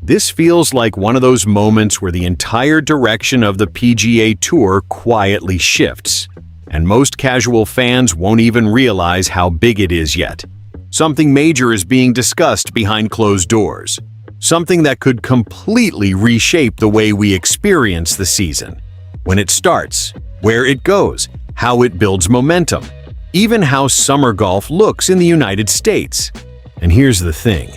This feels like one of those moments where the entire direction of the PGA Tour quietly shifts, and most casual fans won't even realize how big it is yet. Something major is being discussed behind closed doors. Something that could completely reshape the way we experience the season. When it starts, where it goes, how it builds momentum, even how summer golf looks in the United States. And here's the thing.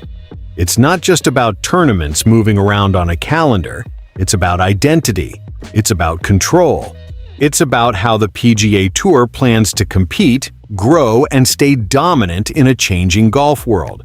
It's not just about tournaments moving around on a calendar. It's about identity. It's about control. It's about how the PGA Tour plans to compete, grow, and stay dominant in a changing golf world.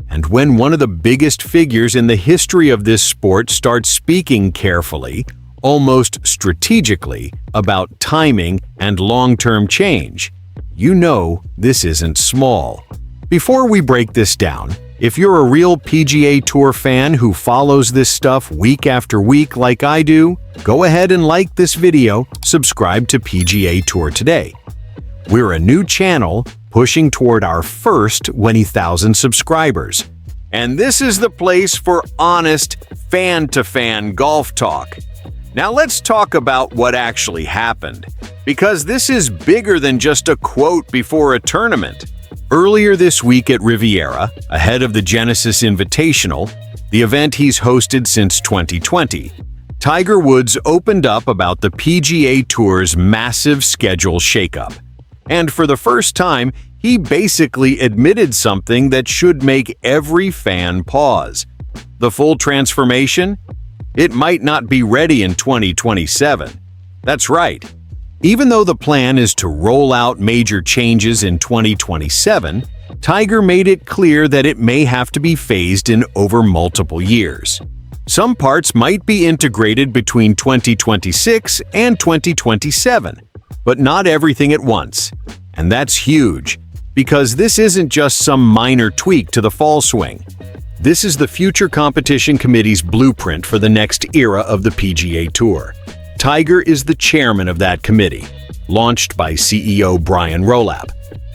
And when one of the biggest figures in the history of this sport starts speaking carefully, almost strategically, about timing and long-term change, you know this isn't small. Before we break this down, if you're a real PGA Tour fan who follows this stuff week after week like I do, go ahead and like this video, subscribe to PGA Tour Today. We're a new channel pushing toward our first 20,000 subscribers. And this is the place for honest, fan-to-fan golf talk. Now let's talk about what actually happened, because this is bigger than just a quote before a tournament. Earlier this week at Riviera, ahead of the Genesis Invitational, the event he's hosted since 2020, Tiger Woods opened up about the PGA Tour's massive schedule shakeup. And for the first time, he basically admitted something that should make every fan pause. The full transformation? It might not be ready in 2027. That's right. Even though the plan is to roll out major changes in 2027, Tiger made it clear that it may have to be phased in over multiple years. Some parts might be integrated between 2026 and 2027, but not everything at once. And that's huge, because this isn't just some minor tweak to the fall swing. This is the Future Competition Committee's blueprint for the next era of the PGA Tour. Tiger is the chairman of that committee, launched by CEO Brian Rolab.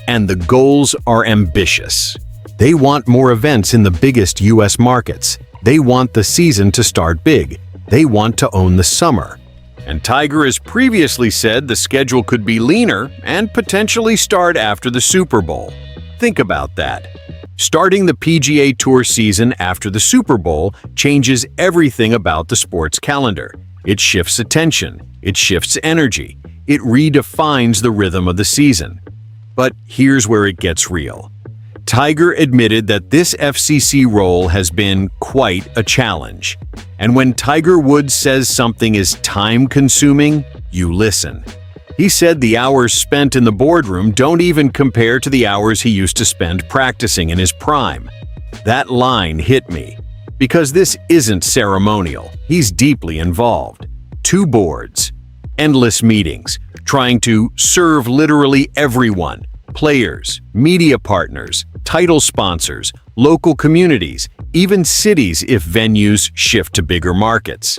And the goals are ambitious. They want more events in the biggest U.S. markets. They want the season to start big. They want to own the summer. And Tiger has previously said the schedule could be leaner and potentially start after the Super Bowl. Think about that. Starting the PGA Tour season after the Super Bowl changes everything about the sports calendar. It shifts attention, it shifts energy, it redefines the rhythm of the season. But here's where it gets real. Tiger admitted that this FCC role has been quite a challenge. And when Tiger Woods says something is time-consuming, you listen. He said the hours spent in the boardroom don't even compare to the hours he used to spend practicing in his prime. That line hit me. Because this isn't ceremonial, he's deeply involved. 2 boards, endless meetings, trying to serve literally everyone, players, media partners, title sponsors, local communities, even cities if venues shift to bigger markets.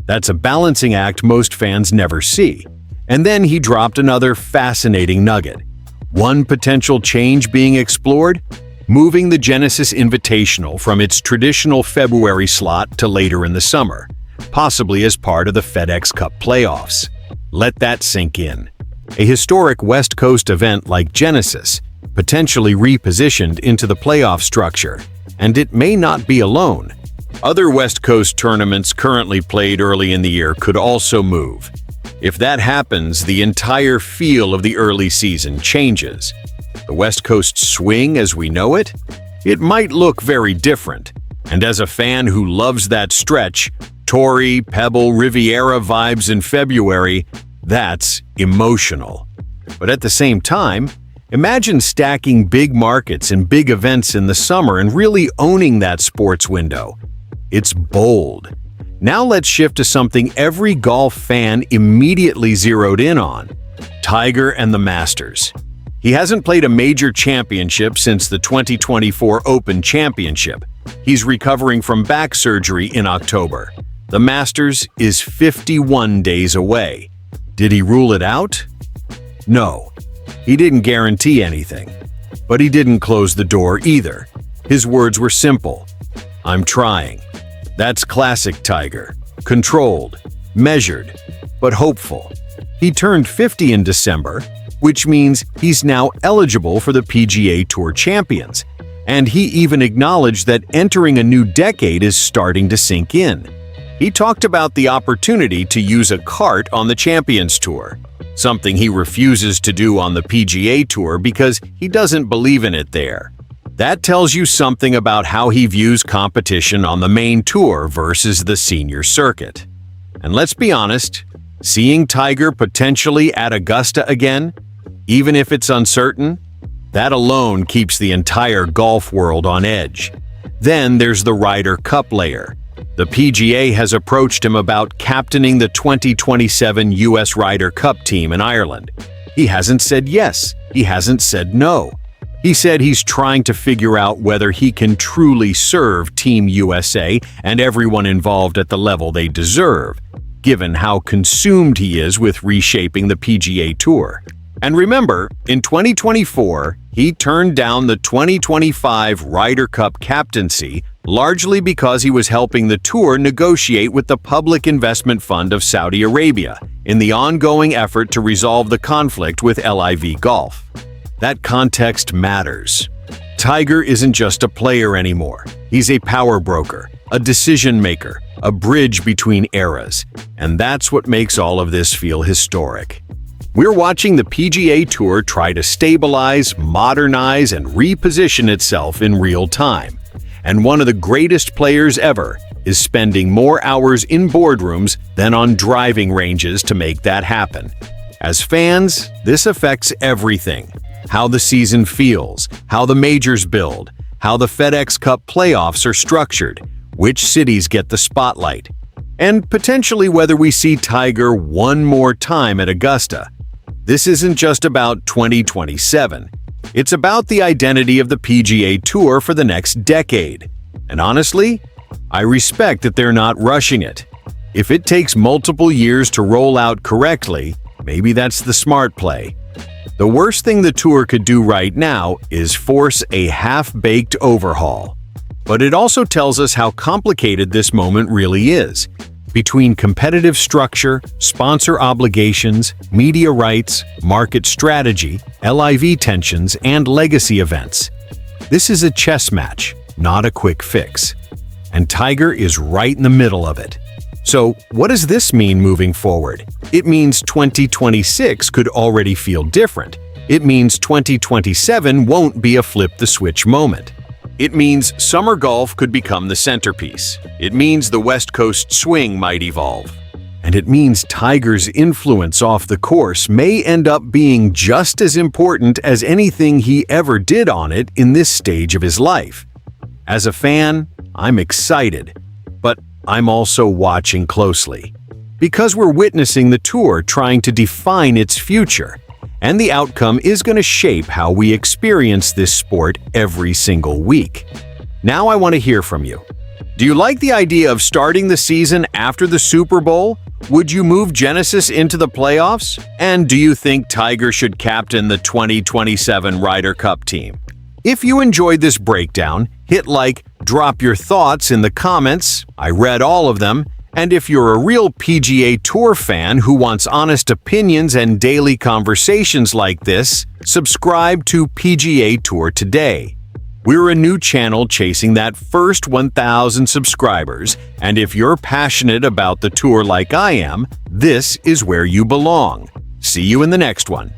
That's a balancing act most fans never see. And then he dropped another fascinating nugget. One potential change being explored? Moving the Genesis Invitational from its traditional February slot to later in the summer, possibly as part of the FedEx Cup playoffs. Let that sink in. A historic West Coast event like Genesis, potentially repositioned into the playoff structure, and it may not be alone. Other West Coast tournaments currently played early in the year could also move. If that happens, the entire feel of the early season changes. The West Coast swing as we know it? It might look very different. And as a fan who loves that stretch, Torrey, Pebble, Riviera vibes in February, that's emotional. But at the same time, imagine stacking big markets and big events in the summer and really owning that sports window. It's bold. Now let's shift to something every golf fan immediately zeroed in on: Tiger and the Masters. He hasn't played a major championship since the 2024 Open Championship. He's recovering from back surgery in October. The Masters is 51 days away. Did he rule it out? No. He didn't guarantee anything. But he didn't close the door either. His words were simple. I'm trying. That's classic Tiger. Controlled, measured, but hopeful. He turned 50 in December, which means he's now eligible for the PGA Tour Champions. And he even acknowledged that entering a new decade is starting to sink in. He talked about the opportunity to use a cart on the Champions Tour, something he refuses to do on the PGA Tour because he doesn't believe in it there. That tells you something about how he views competition on the main tour versus the senior circuit. And let's be honest, seeing Tiger potentially at Augusta again, even if it's uncertain, that alone keeps the entire golf world on edge. Then there's the Ryder Cup layer. The PGA has approached him about captaining the 2027 US Ryder Cup team in Ireland. He hasn't said yes, he hasn't said no. He said he's trying to figure out whether he can truly serve Team USA and everyone involved at the level they deserve, given how consumed he is with reshaping the PGA Tour. And remember, in 2024, he turned down the 2025 Ryder Cup captaincy largely because he was helping the tour negotiate with the Public Investment Fund of Saudi Arabia in the ongoing effort to resolve the conflict with LIV Golf. That context matters. Tiger isn't just a player anymore. He's a power broker, a decision maker, a bridge between eras. And that's what makes all of this feel historic. We're watching the PGA Tour try to stabilize, modernize, and reposition itself in real time. And one of the greatest players ever is spending more hours in boardrooms than on driving ranges to make that happen. As fans, this affects everything. How the season feels, how the majors build, how the FedEx Cup playoffs are structured, which cities get the spotlight, and potentially whether we see Tiger one more time at Augusta. This isn't just about 2027. It's about the identity of the PGA Tour for the next decade. And honestly, I respect that they're not rushing it. If it takes multiple years to roll out correctly, maybe that's the smart play. The worst thing the tour could do right now is force a half-baked overhaul. But it also tells us how complicated this moment really is. Between competitive structure, sponsor obligations, media rights, market strategy, LIV tensions, and legacy events. This is a chess match, not a quick fix. And Tiger is right in the middle of it. So, what does this mean moving forward? It means 2026 could already feel different. It means 2027 won't be a flip-the-switch moment. It means summer golf could become the centerpiece. It means the West Coast swing might evolve. And it means Tiger's influence off the course may end up being just as important as anything he ever did on it in this stage of his life. As a fan, I'm excited, but I'm also watching closely. Because we're witnessing the tour trying to define its future. And the outcome is going to shape how we experience this sport every single week. Now I want to hear from you. Do you like the idea of starting the season after the Super Bowl? Would you move Genesis into the playoffs? And do you think Tiger should captain the 2027 Ryder Cup team? If you enjoyed this breakdown, hit like, drop your thoughts in the comments. I read all of them. And if you're a real PGA Tour fan who wants honest opinions and daily conversations like this, subscribe to PGA Tour Today. We're a new channel chasing that first 1,000 subscribers, and if you're passionate about the tour like I am, this is where you belong. See you in the next one.